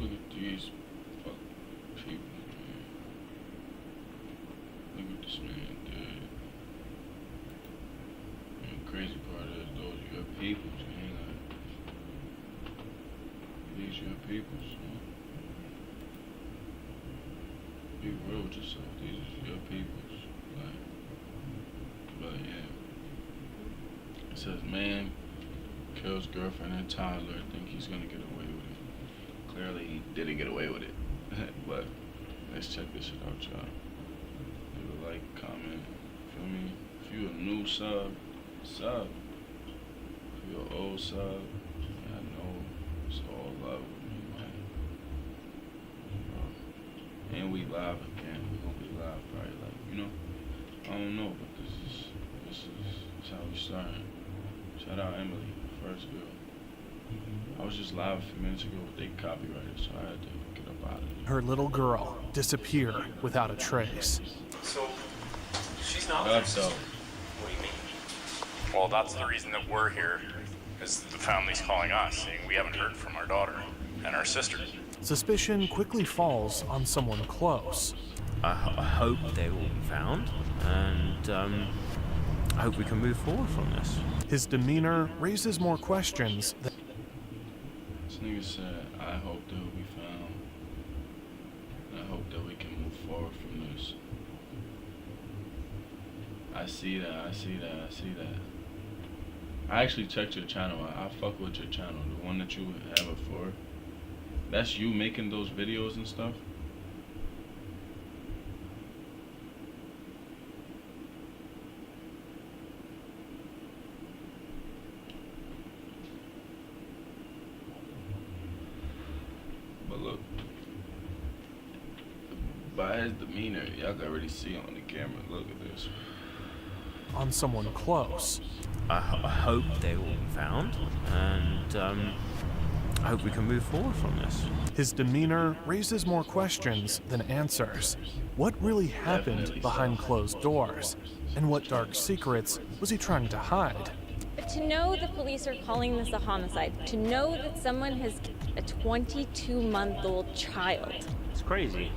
look at these fucking people, man. Look at this man dead. And the crazy part is, those are your peoples, man. Like, these are your peoples, man. Be real with yourself. These are your peoples. Like, but yeah. It says, man kills girlfriend and toddler. I think he's gonna get away with it. Clearly, he didn't get away with it. But let's check this shit out, y'all. Leave a like, comment. Feel me? If you a new sub. If you an old sub, I know it's all love with me, man. And we live again. We gonna be live probably, like, you know. I don't know, but this is how we starting. Shout out Emily, first girl. I was just live a few minutes ago, but they copyrighted, so I had to get up out of it. Her little girl disappear without a trace. So, she's not That's so. What do you mean? Well, that's the reason that we're here, is the family's calling us, saying we haven't heard from our daughter and our sister. Suspicion quickly falls on someone close. I hope they will be found, and I hope we can move forward from this. His demeanor raises more questions than This nigga said, I hope they'll be found. And I hope that we can move forward from this. I see that. I actually checked your channel. I fuck with your channel, the one that you have it for. That's you making those videos and stuff? But look, by his demeanor, y'all can already see on the camera. Look at this. on someone close. I hope they will be found, and I hope we can move forward from this. His demeanor raises more questions than answers. What really happened behind closed doors? And what dark secrets was he trying to hide? But to know the police are calling this a homicide, to know that someone has a 22-month-old child. It's crazy.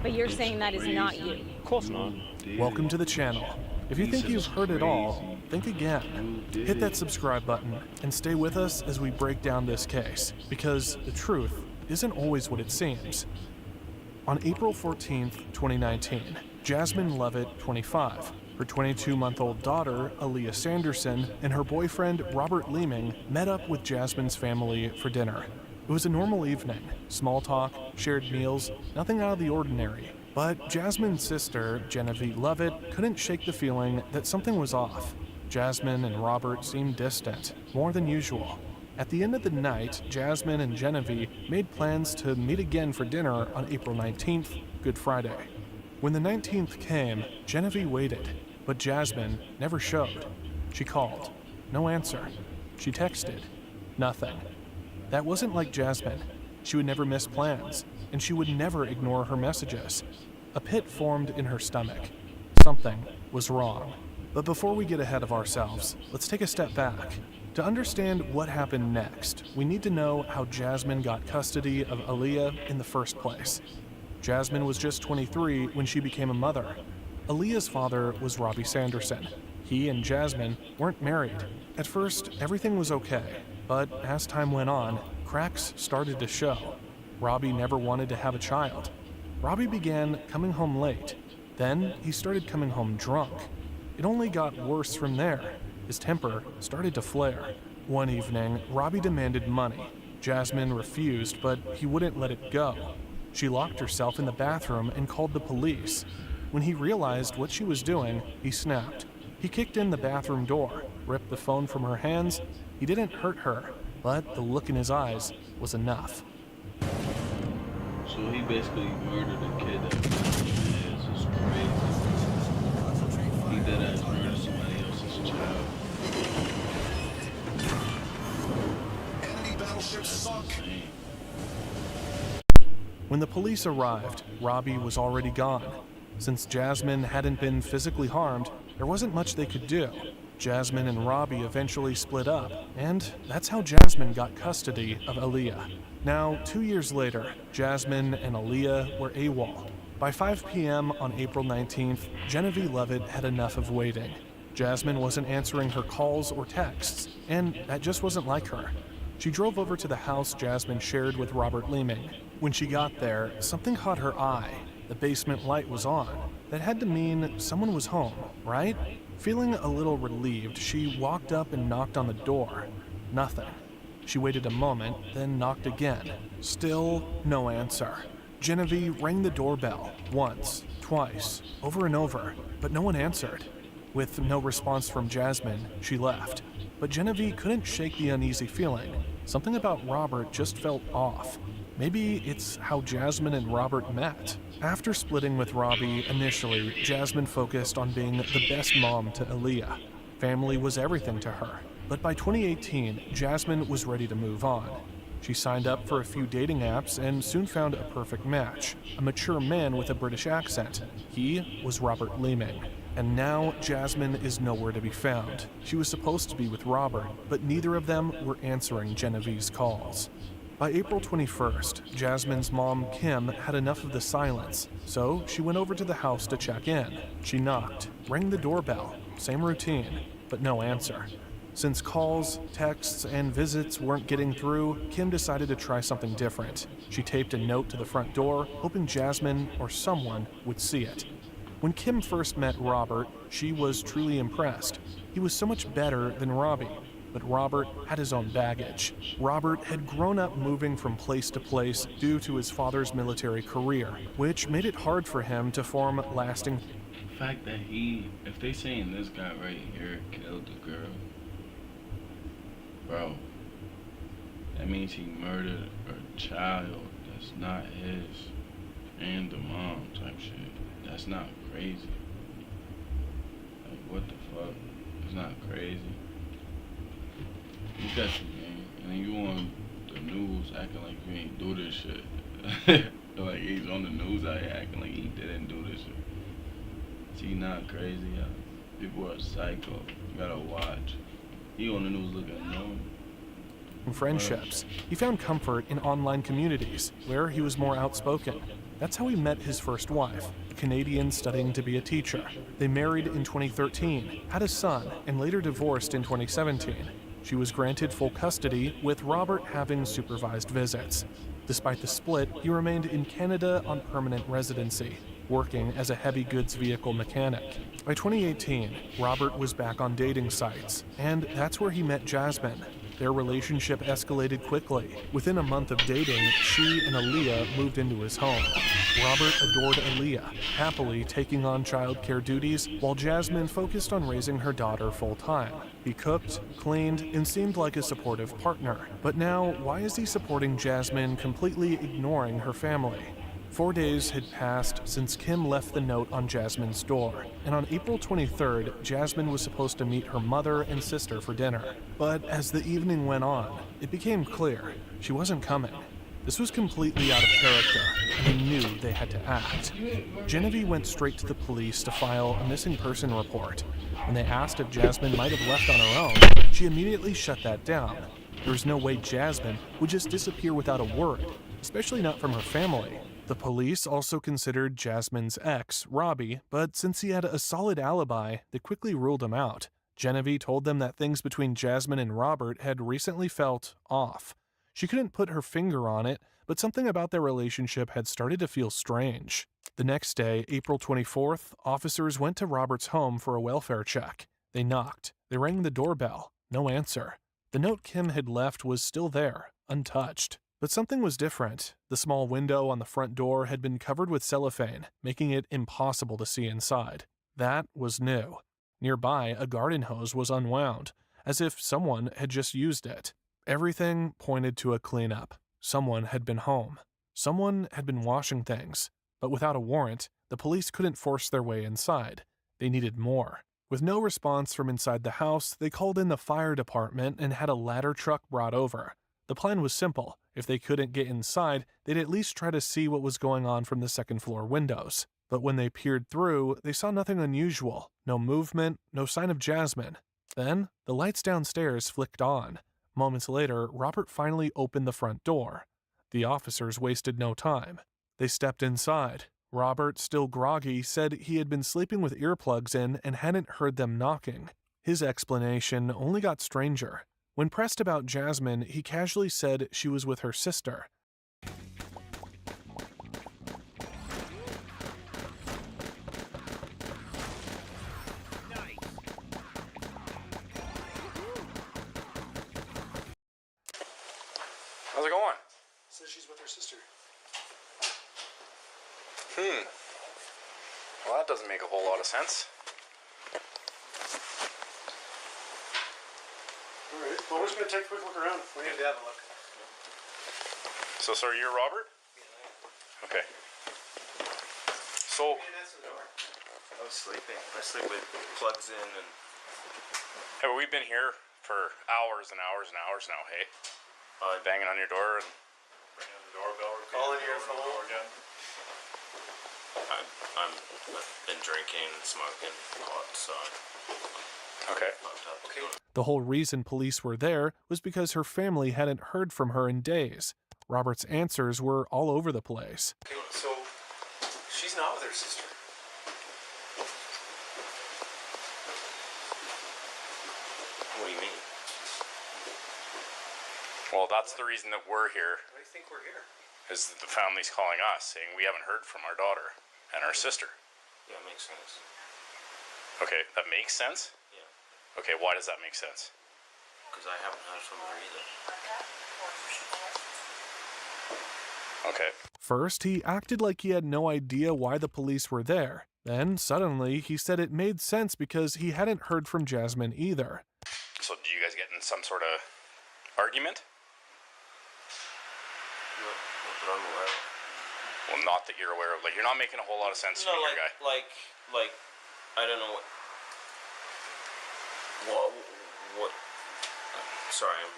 But you're saying that is not you. Of course not. Welcome to the channel. If you think you've heard it all, think again. Hit that subscribe button and stay with us as we break down this case, because the truth isn't always what it seems. On April 14th, 2019, Jasmine Levitt, 25, her 22-month-old daughter, Aaliyah Sanderson, and her boyfriend, Robert Leeming, met up with Jasmine's family for dinner. It was a normal evening. Small talk, shared meals, nothing out of the ordinary. But Jasmine's sister, Genevieve Levitt, couldn't shake the feeling that something was off. Jasmine and Robert seemed distant, more than usual. At the end of the night, Jasmine and Genevieve made plans to meet again for dinner on April 19th, Good Friday. When the 19th came, Genevieve waited, but Jasmine never showed. She called. No answer. She texted. Nothing. That wasn't like Jasmine. She would never miss plans, and she would never ignore her messages. A pit formed in her stomach. Something was wrong. But before we get ahead of ourselves, let's take a step back. To understand what happened next, we need to know how Jasmine got custody of Aaliyah in the first place. Jasmine was just 23 when she became a mother. Aaliyah's father was Robbie Sanderson. He and Jasmine weren't married. At first, everything was okay, but as time went on, cracks started to show. Robbie never wanted to have a child. Robbie began coming home late. Then he started coming home drunk. It only got worse from there. His temper started to flare. One evening, Robbie demanded money. Jasmine refused, but he wouldn't let it go. She locked herself in the bathroom and called the police. When he realized what she was doing, he snapped. He kicked in the bathroom door, ripped the phone from her hands. He didn't hurt her, but the look in his eyes was enough. So he basically murdered a kid that is crazy. He did as murdered somebody else's child. That's insane. When the police arrived, Robbie was already gone. Since Jasmine hadn't been physically harmed, there wasn't much they could do. Jasmine and Robbie eventually split up, and that's how Jasmine got custody of Aaliyah. Now, 2 years later, Jasmine and Aaliyah were AWOL. By 5 p.m. on April 19th, Genevieve Lovett had enough of waiting. Jasmine wasn't answering her calls or texts, and that just wasn't like her. She drove over to the house Jasmine shared with Robert Leeming. When she got there, something caught her eye. The basement light was on. That had to mean someone was home, right? Feeling a little relieved, she walked up and knocked on the door. Nothing. She waited a moment, then knocked again. Still no answer. Genevieve rang the doorbell once, twice, over and over, but no one answered. With no response from Jasmine, she left. But Genevieve couldn't shake the uneasy feeling. Something about Robert just felt off. Maybe it's how Jasmine and Robert met. After splitting with Robbie, initially, Jasmine focused on being the best mom to Aaliyah. Family was everything to her. But by 2018, Jasmine was ready to move on. She signed up for a few dating apps and soon found a perfect match, a mature man with a British accent. He was Robert Leeming. And now Jasmine is nowhere to be found. She was supposed to be with Robert, but neither of them were answering Genevieve's calls. By April 21st, Jasmine's mom, Kim, had enough of the silence, so she went over to the house to check in. She knocked, rang the doorbell, same routine, but no answer. Since calls, texts, and visits weren't getting through, Kim decided to try something different. She taped a note to the front door, hoping Jasmine or someone would see it. When Kim first met Robert, she was truly impressed. He was so much better than Robbie. But Robert had his own baggage. Robert had grown up moving from place to place due to his father's military career, which made it hard for him to form lasting. The fact that if they saying this guy right here killed the girl, bro, that means he murdered a child that's not his and the mom type shit. That's not crazy. Like, what the fuck? It's not crazy. You got you, man. And then you on the news acting like you ain't do this shit. Like he's on the news out here acting like he didn't do this shit. He not crazy, y'all. People are psycho. You gotta watch. He on the news looking normal. Friendships. He found comfort in online communities, where he was more outspoken. That's how he met his first wife, a Canadian studying to be a teacher. They married in 2013, had a son, and later divorced in 2017. She was granted full custody, with Robert having supervised visits. Despite the split, he remained in Canada on permanent residency, working as a heavy goods vehicle mechanic. By 2018, Robert was back on dating sites, and that's where he met Jasmine. Their relationship escalated quickly. Within a month of dating, she and Aaliyah moved into his home. Robert adored Aaliyah, happily taking on childcare duties, while Jasmine focused on raising her daughter full-time. He cooked, cleaned, and seemed like a supportive partner. But now, why is he supporting Jasmine, completely ignoring her family? 4 days had passed since Kim left the note on Jasmine's door, and on April 23rd, Jasmine was supposed to meet her mother and sister for dinner. But as the evening went on, it became clear she wasn't coming. This was completely out of character, and they knew they had to act. Genevieve went straight to the police to file a missing person report. When they asked if Jasmine might have left on her own, she immediately shut that down. There was no way Jasmine would just disappear without a word, especially not from her family. The police also considered Jasmine's ex, Robbie, but since he had a solid alibi, they quickly ruled him out. Genevieve told them that things between Jasmine and Robert had recently felt off. She couldn't put her finger on it, but something about their relationship had started to feel strange. The next day, April 24th, officers went to Robert's home for a welfare check. They knocked. They rang the doorbell. No answer. The note Kim had left was still there, untouched. But something was different. The small window on the front door had been covered with cellophane, making it impossible to see inside. That was new. Nearby, a garden hose was unwound, as if someone had just used it. Everything pointed to a cleanup. Someone had been home. Someone had been washing things. But without a warrant, the police couldn't force their way inside. They needed more. With no response from inside the house, they called in the fire department and had a ladder truck brought over. The plan was simple. If they couldn't get inside, they'd at least try to see what was going on from the second-floor windows. But when they peered through, they saw nothing unusual. No movement, no sign of Jasmine. Then, the lights downstairs flicked on. Moments later, Robert finally opened the front door. The officers wasted no time. They stepped inside. Robert, still groggy, said he had been sleeping with earplugs in and hadn't heard them knocking. His explanation only got stranger. When pressed about Jasmine, he casually said she was with her sister. How's it going? Says she's with her sister. Well, that doesn't make a whole lot of sense. Alright, well, we're just gonna take a quick look around. We need to have a look. So, sorry, you're Robert? Okay. So, I was sleeping. I sleep with plugs in and. hey, we've been here for hours and hours and hours now, hey? Banging on your door and ringing on the doorbell. Calling your phone. I've been drinking and smoking a lot, so. Okay. Okay. The whole reason police were there was because her family hadn't heard from her in days. Robert's answers were all over the place. Okay, so she's not with her sister. What do you mean? Well, that's the reason that we're here, Why do you think we're here? is that the family's calling us, saying we haven't heard from our daughter and our sister. Yeah, it makes sense. Okay, that makes sense? Yeah, Okay, why does that make sense? because I haven't heard from her either. Okay. First, he acted like he had no idea why the police were there. Then, suddenly, he said it made sense because he hadn't heard from Jasmine either. So, do you guys get in some sort of argument? No, not that I'm aware of. Well, not that you're aware of. Like, you're not making a whole lot of sense to No, me, like, here, guy. like, I don't know what, sorry, I'm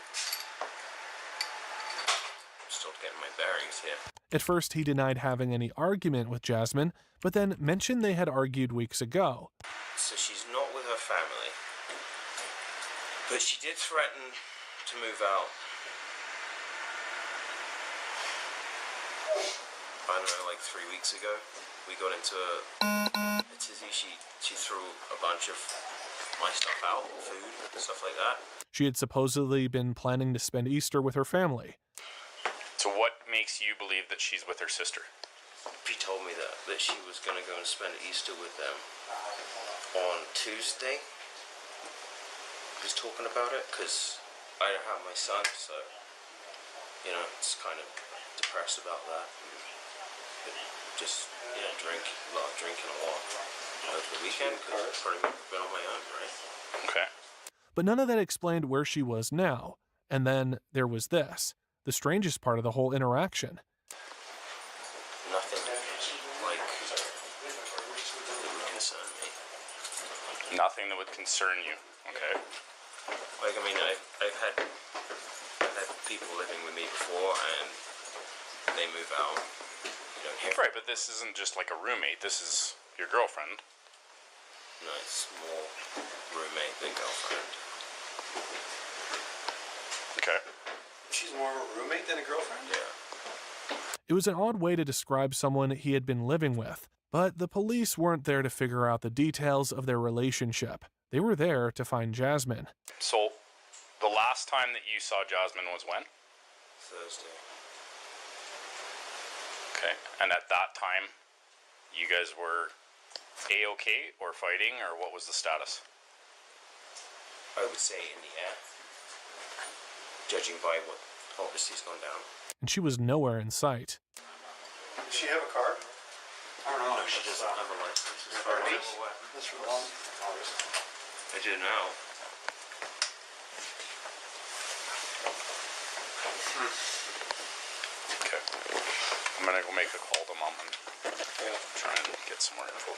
still getting my bearings here. At first, he denied having any argument with Jasmine, but then mentioned they had argued weeks ago. So she's not with her family, but she did threaten to move out. I don't know, like 3 weeks ago, we got into a tizzy. She threw a bunch of my stuff out, food, stuff like that. She had supposedly been planning to spend Easter with her family. So, what makes you believe that she's with her sister? She told me that she was going to go and spend Easter with them on Tuesday. I was talking about it because I don't have my son, so, you know, it's kind of depressed about that. But just, you know, drinking a lot over the weekend because I've pretty much been on my own, right? Okay. But none of that explained where she was now. And then there was this, the strangest part of the whole interaction. Nothing, like, that would concern me. Nothing that would concern you. Okay. Like, I mean, I've had people living with me before, and they move out. You don't hear. Right, but this isn't just like a roommate. This is your girlfriend. No, it's more roommate than girlfriend. Okay. She's more of a roommate than a girlfriend? Yeah. It was an odd way to describe someone he had been living with, but the police weren't there to figure out the details of their relationship. They were there to find Jasmine. So, the last time that you saw Jasmine was when? Thursday. Okay. And at that time, you guys were A-okay or fighting, or what was the status? I would say in the air. Judging by what obviously's gone down. And she was nowhere in sight. Does she have a car? I don't know. No, she doesn't have a license as Or far as at least? I'm aware. That's for long. August. I do now. Okay. I'm gonna go make a call to mom and try and get some more info.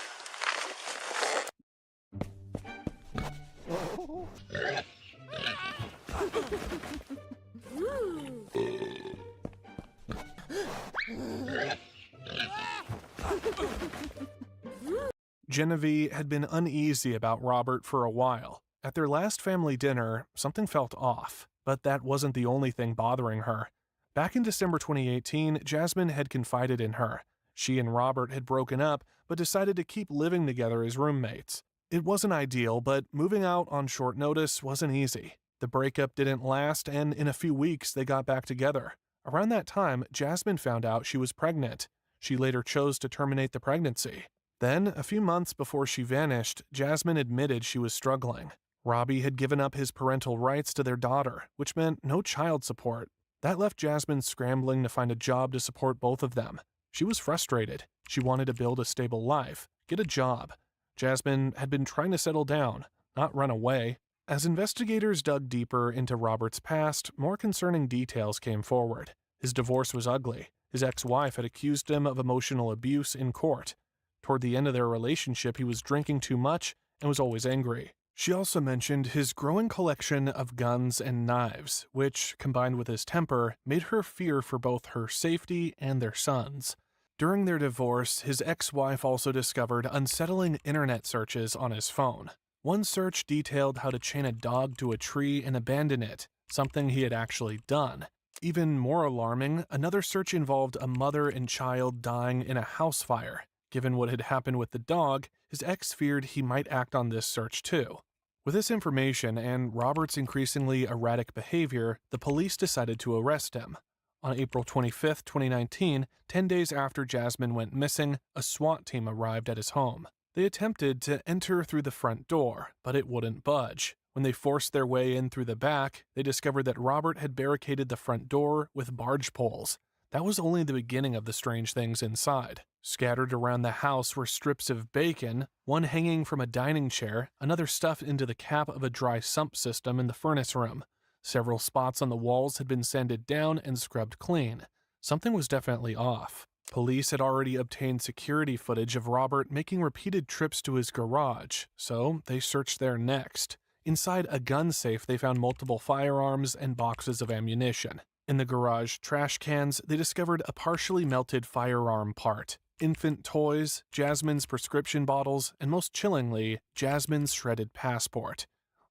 Genevieve had been uneasy about Robert for a while. At their last family dinner, something felt off, but that wasn't the only thing bothering her. Back in December 2018, Jasmine had confided in her. She and Robert had broken up, but decided to keep living together as roommates. It wasn't ideal, but moving out on short notice wasn't easy. The breakup didn't last, and in a few weeks, they got back together. Around that time, Jasmine found out she was pregnant. She later chose to terminate the pregnancy. Then, a few months before she vanished, Jasmine admitted she was struggling. Robbie had given up his parental rights to their daughter, which meant no child support. That left Jasmine scrambling to find a job to support both of them. She was frustrated. She wanted to build a stable life, get a job. Jasmine had been trying to settle down, not run away. As investigators dug deeper into Robert's past, more concerning details came forward. His divorce was ugly. His ex-wife had accused him of emotional abuse in court. Toward the end of their relationship, he was drinking too much and was always angry. She also mentioned his growing collection of guns and knives, which, combined with his temper, made her fear for both her safety and their sons. During their divorce, his ex-wife also discovered unsettling internet searches on his phone. One search detailed how to chain a dog to a tree and abandon it, something he had actually done. Even more alarming, another search involved a mother and child dying in a house fire. Given what had happened with the dog, his ex feared he might act on this search too. With this information and Robert's increasingly erratic behavior, the police decided to arrest him. On April 25, 2019, 10 days after Jasmine went missing, a SWAT team arrived at his home. They attempted to enter through the front door, but it wouldn't budge. When they forced their way in through the back, they discovered that Robert had barricaded the front door with barge poles. That was only the beginning of the strange things inside. Scattered around the house were strips of bacon, one hanging from a dining chair, another stuffed into the cap of a dry sump system in the furnace room. Several spots on the walls had been sanded down and scrubbed clean. Something was definitely off. Police had already obtained security footage of Robert making repeated trips to his garage, so they searched there next. Inside a gun safe, they found multiple firearms and boxes of ammunition. In the garage trash cans, they discovered a partially melted firearm part, infant toys, Jasmine's prescription bottles, and most chillingly, Jasmine's shredded passport.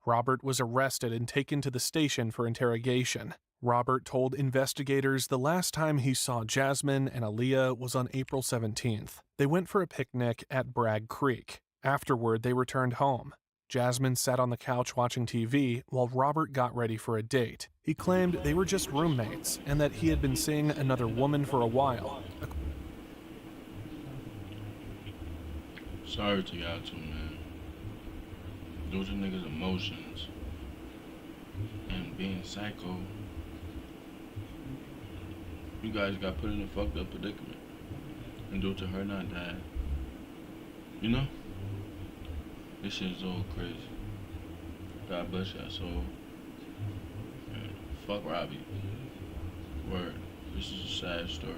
Robert was arrested and taken to the station for interrogation. Robert told investigators the last time he saw Jasmine and Aaliyah was on April 17th. They went for a picnic at Bragg Creek. Afterward, they returned home. Jasmine sat on the couch watching TV while Robert got ready for a date. He claimed they were just roommates and that he had been seeing another woman for a while. Sorry to y'all too, man. Those are niggas' emotions. And being psycho. You guys got put in a fucked up predicament. And due to her not dying. You know? This shit is all crazy. God bless y'all soul. Man, fuck Robbie. Word. This is a sad story.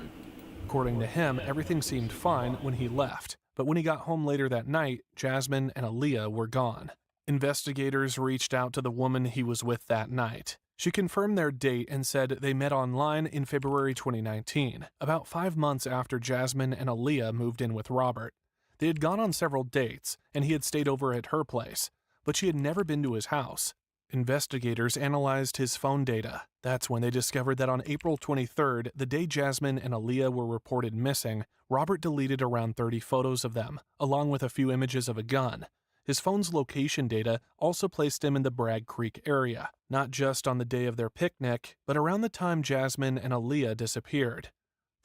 According to him, everything seemed fine when he left. But when he got home later that night, Jasmine and Aaliyah were gone. Investigators reached out to the woman he was with that night. She confirmed their date and said they met online in February 2019, about 5 months after Jasmine and Aaliyah moved in with Robert. They had gone on several dates, and he had stayed over at her place, but she had never been to his house. Investigators analyzed his phone data. That's when they discovered that on April 23rd, the day Jasmine and Aaliyah were reported missing, Robert deleted around 30 photos of them, along with a few images of a gun. His phone's location data also placed him in the Bragg Creek area, not just on the day of their picnic, but around the time Jasmine and Aaliyah disappeared.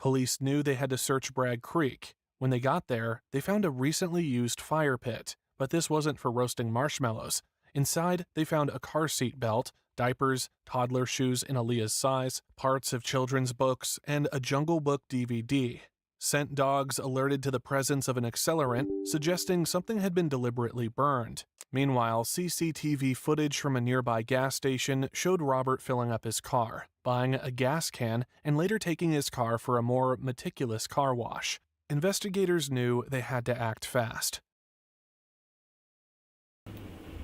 Police knew they had to search Bragg Creek. When they got there, they found a recently used fire pit, but this wasn't for roasting marshmallows. Inside, they found a car seat belt, diapers, toddler shoes in Aaliyah's size, parts of children's books, and a Jungle Book DVD. Scent dogs alerted to the presence of an accelerant, suggesting something had been deliberately burned. Meanwhile, CCTV footage from a nearby gas station showed Robert filling up his car, buying a gas can, and later taking his car for a more meticulous car wash. Investigators knew they had to act fast.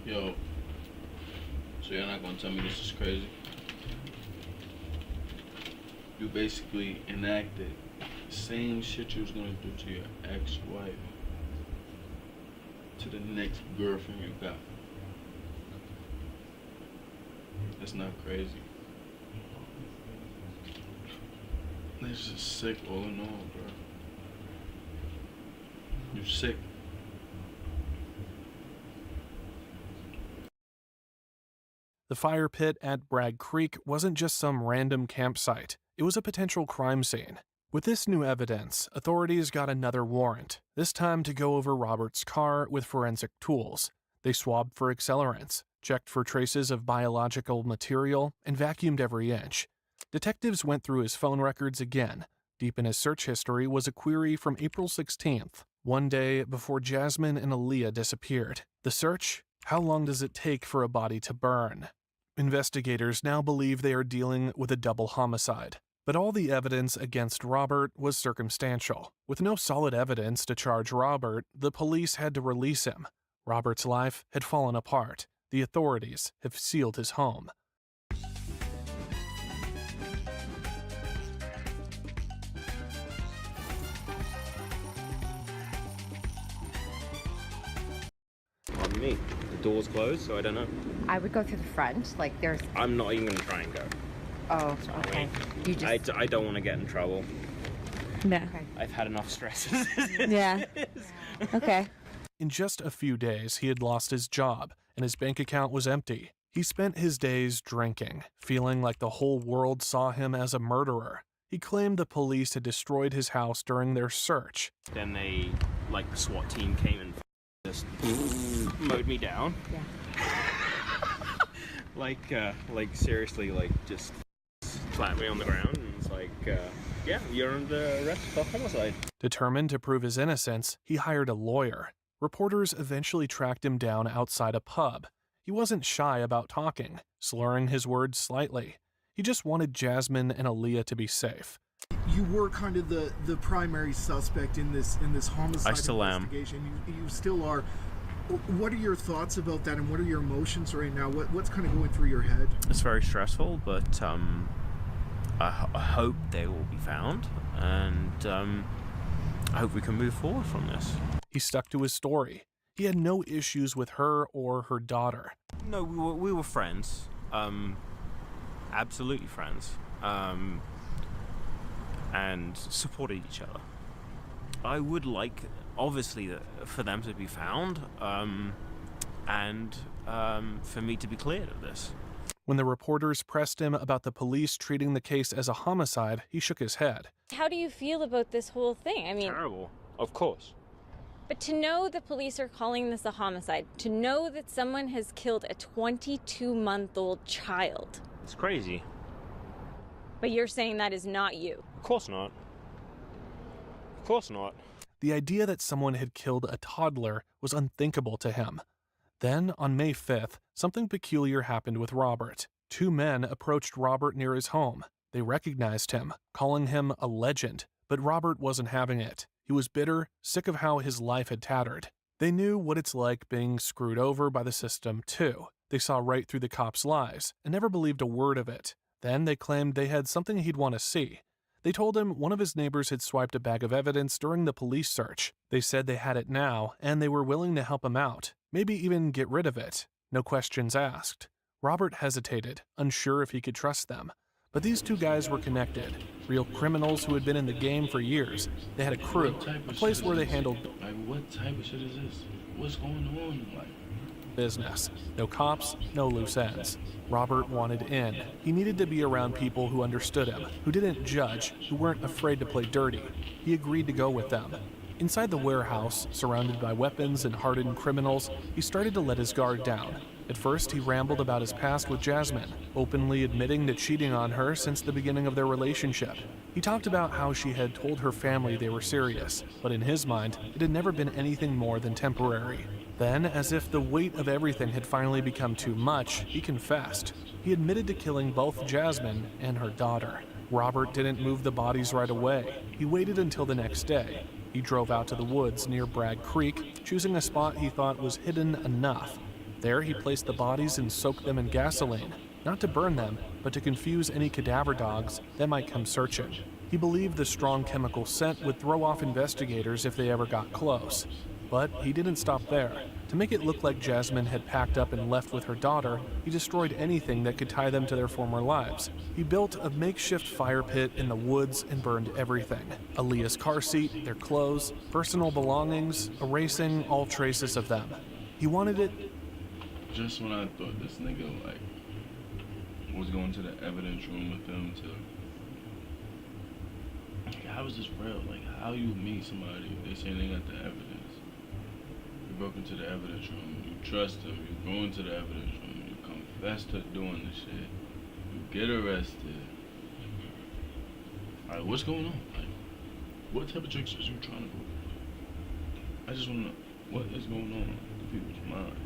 Yo, so you're not gonna tell me this is crazy? You basically enacted the same shit you was gonna do to your ex-wife to the next girlfriend you got. That's not crazy. It's just sick all in all, bro. You're sick. The fire pit at Bragg Creek wasn't just some random campsite. It was a potential crime scene. With this new evidence, authorities got another warrant, this time to go over Robert's car with forensic tools. They swabbed for accelerants, checked for traces of biological material, and vacuumed every inch. Detectives went through his phone records again. Deep in his search history was a query from April 16th, one day before Jasmine and Aaliyah disappeared. The search? How long does it take for a body to burn? Investigators now believe they are dealing with a double homicide. But all the evidence against Robert was circumstantial. With no solid evidence to charge Robert, the police had to release him. Robert's life had fallen apart. The authorities have sealed his home. Pardon me. The door's closed, so I don't know. I would go through the front. Like there's. I'm not even gonna try and go. Oh, okay. You just. I don't want to get in trouble. No. Okay. I've had enough stress. Yeah. Okay. In just a few days, he had lost his job, and his bank account was empty. He spent his days drinking, feeling like the whole world saw him as a murderer. He claimed the police had destroyed his house during their search. Then they, like the SWAT team came and just mowed me down. Yeah. like seriously, like just slapped me on the ground and it's like, yeah, you're under arrest for homicide. Determined to prove his innocence, he hired a lawyer. Reporters eventually tracked him down outside a pub. He wasn't shy about talking, slurring his words slightly. He just wanted Jasmine and Aaliyah to be safe. You were kind of the primary suspect in this homicide I still investigation. You still are. What are your thoughts about that, and what are your emotions right now? What's kind of going through your head? It's very stressful, but I hope they will be found, and I hope we can move forward from this. He stuck to his story. He had no issues with her or her daughter. No, we were friends. Absolutely friends. And supported each other. I would like, obviously, for them to be found, and for me to be cleared of this. When the reporters pressed him about the police treating the case as a homicide, he shook his head. How do you feel about this whole thing? I mean, Terrible, of course. but to know the police are calling this a homicide, to know that someone has killed a 22-month-old child. It's crazy. But you're saying that is not you. Of course not. Of course not. The idea that someone had killed a toddler was unthinkable to him. Then, on May 5th, something peculiar happened with Robert. Two men approached Robert near his home. They recognized him, calling him a legend, but Robert wasn't having it. He was bitter, sick of how his life had tattered. They knew what it's like being screwed over by the system, too. They saw right through the cops' lies and never believed a word of it. Then they claimed they had something he'd want to see. They told him one of his neighbors had swiped a bag of evidence during the police search. They said they had it now, and they were willing to help him out, maybe even get rid of it. No questions asked. Robert hesitated, unsure if he could trust them. But these two guys were connected, real criminals who had been in the game for years. They had a crew, a place where they handled what type of shit is this? What's going on? business. No cops, no loose ends. Robert wanted in. He needed to be around people who understood him, who didn't judge, who weren't afraid to play dirty. He agreed to go with them. Inside the warehouse, surrounded by weapons and hardened criminals, he started to let his guard down. At first, he rambled about his past with Jasmine, openly admitting to cheating on her since the beginning of their relationship. He talked about how she had told her family they were serious, but in his mind, it had never been anything more than temporary. Then, as if the weight of everything had finally become too much, he confessed. He admitted to killing both Jasmine and her daughter. Robert didn't move the bodies right away. He waited until the next day. He drove out to the woods near Bragg Creek, choosing a spot he thought was hidden enough. There, he placed the bodies and soaked them in gasoline, not to burn them, but to confuse any cadaver dogs that might come searching. He believed the strong chemical scent would throw off investigators if they ever got close. But he didn't stop there. To make it look like Jasmine had packed up and left with her daughter, he destroyed anything that could tie them to their former lives. He built a makeshift fire pit in the woods and burned everything. Aaliyah's car seat, their clothes, personal belongings, erasing all traces of them. He wanted it... Just when I thought this nigga, like, was going to the evidence room with them to... Like, how is this real? Like, how you meet somebody if they say they got the evidence? You broke into the evidence room, you trust them, you go into the evidence room, you confess to doing the shit, you get arrested. Alright, what's going on? Like, what type of tricks is you trying to go? I just want to know what is going on in people's minds.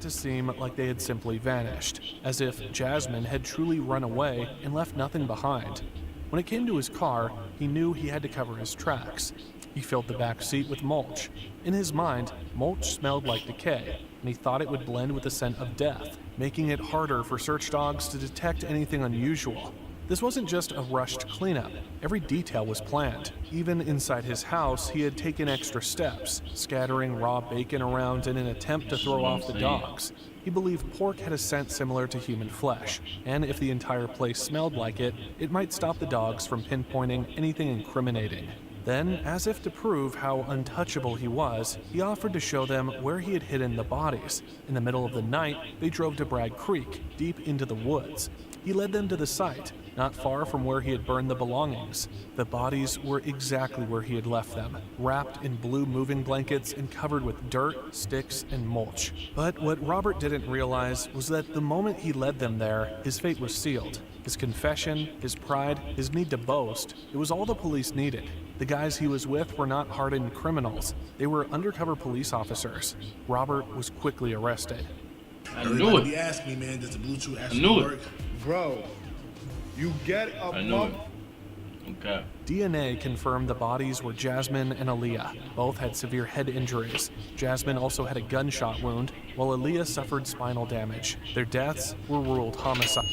To seem like they had simply vanished, as if Jasmine had truly run away and left nothing behind. When it came to his car, he knew he had to cover his tracks. He filled the back seat with mulch. In his mind, mulch smelled like decay, and he thought it would blend with the scent of death, making it harder for search dogs to detect anything unusual. This wasn't just a rushed cleanup. Every detail was planned. Even inside his house, he had taken extra steps, scattering raw bacon around in an attempt to throw off the dogs. He believed pork had a scent similar to human flesh, and if the entire place smelled like it, it might stop the dogs from pinpointing anything incriminating. Then, as if to prove how untouchable he was, he offered to show them where he had hidden the bodies. In the middle of the night, they drove to Bragg Creek, deep into the woods. He led them to the site, not far from where he had burned the belongings. The bodies were exactly where he had left them, wrapped in blue moving blankets and covered with dirt, sticks, and mulch. But what Robert didn't realize was that the moment he led them there, his fate was sealed. His confession, his pride, his need to boast, it was all the police needed. The guys he was with were not hardened criminals. They were undercover police officers. Robert was quickly arrested. I knew it. Be asking me, man, does the Bluetooth I actually knew work? it. Bro, you get a I knew it. Okay. DNA confirmed the bodies were Jasmine and Aaliyah. Both had severe head injuries. Jasmine also had a gunshot wound, while Aaliyah suffered spinal damage. Their deaths were ruled homicide.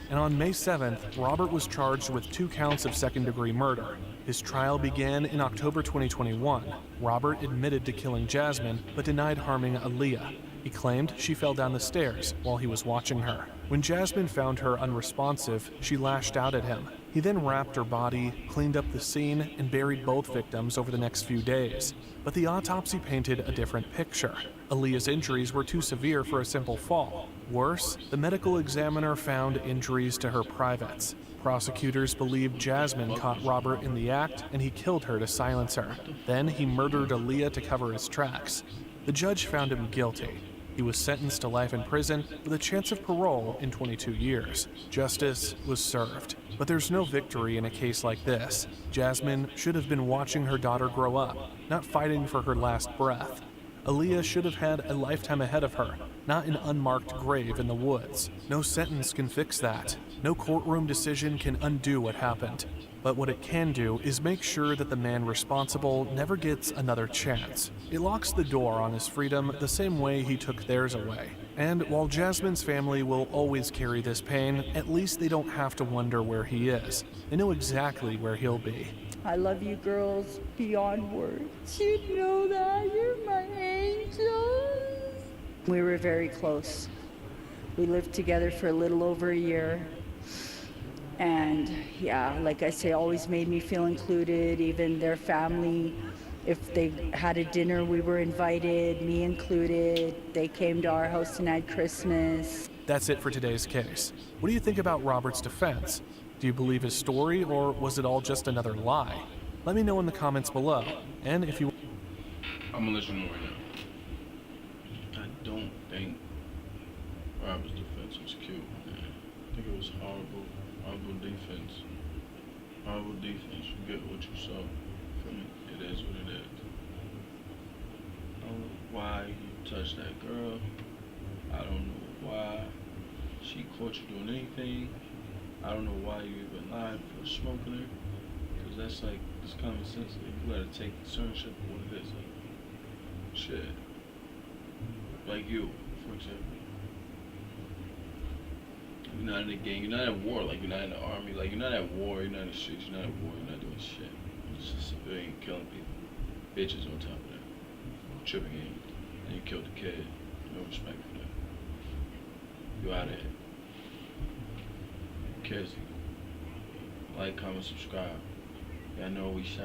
And on May 7th, Robert was charged with 2 counts of second-degree murder. His trial began in October 2021. Robert admitted to killing Jasmine, but denied harming Aaliyah. He claimed she fell down the stairs while he was watching her. When Jasmine found her unresponsive, she lashed out at him. He then wrapped her body, cleaned up the scene, and buried both victims over the next few days. But the autopsy painted a different picture. Aaliyah's injuries were too severe for a simple fall. Worse, the medical examiner found injuries to her privates. Prosecutors believed Jasmine caught Robert in the act and he killed her to silence her. Then he murdered Aaliyah to cover his tracks. The judge found him guilty. He was sentenced to life in prison with a chance of parole in 22 years. Justice was served. But there's no victory in a case like this. Jasmine should have been watching her daughter grow up, not fighting for her last breath. Aaliyah should have had a lifetime ahead of her, not an unmarked grave in the woods. No sentence can fix that. No courtroom decision can undo what happened. But what it can do is make sure that the man responsible never gets another chance. It locks the door on his freedom the same way he took theirs away. And while Jasmine's family will always carry this pain, at least they don't have to wonder where he is. They know exactly where he'll be. I love you girls beyond words. You know that. You're my angels. We were very close. We lived together for a little over a year. And yeah, like I say, always made me feel included. Even their family, if they had a dinner, we were invited, me included. They came to our house and had Christmas. That's it for today's case. What do you think about Robert's defense? Do you believe his story, or was it all just another lie? Let me know in the comments below. And if you... I'm gonna let you know right now. I don't think Robert's defense was cute, man. I think it was horrible defense. Horrible defense. You get what you saw. For me, it is what it is. I don't know why you touched that girl. I don't know why she caught you doing anything. I don't know why you even lied for smoking her. Because that's like, it's common sense. Like, you gotta take certain shit for what it is. Like, shit. Like you, for example. You You're not in a gang. You're not at war. Like, you're not in the army. Like, you're not at war. You're not in the streets. You're not at war. You're not doing shit. You're just a civilian killing people. Bitches on top of that. Tripping in. And you killed the kid. No respect for that. You out of here. Who cares? Like, comment, subscribe. Y'all know we shot.